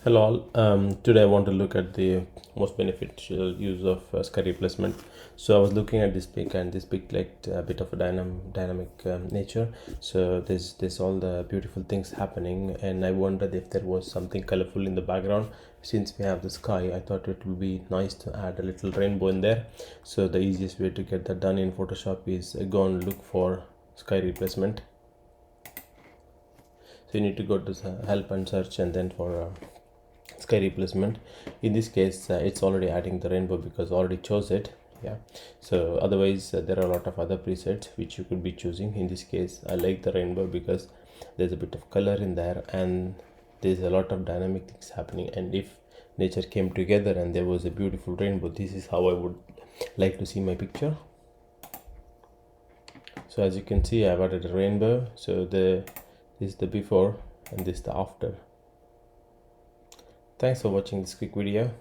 Hello all. Today I want to look at the most beneficial use of sky replacement. So I was looking at this pic, and this pic liked a bit of a dynamic nature. So there's all the beautiful things happening, and I wondered if there was something colorful in the background. Since we have the sky, I thought it would be nice to add a little rainbow in there. So the easiest way to get that done in Photoshop is go and look for sky replacement. So you need to go to help and search, and then for sky replacement. In this case it's already adding the rainbow because I already chose it. Yeah, so otherwise there are a lot of other presets which you could be choosing. In this case I like the rainbow because there's a bit of color in there and there's a lot of dynamic things happening, and if nature came together and there was a beautiful rainbow, this is how I would like to see my picture. So as you can see, I've added a rainbow. So this is the before and this is the after. Thanks for watching this quick video.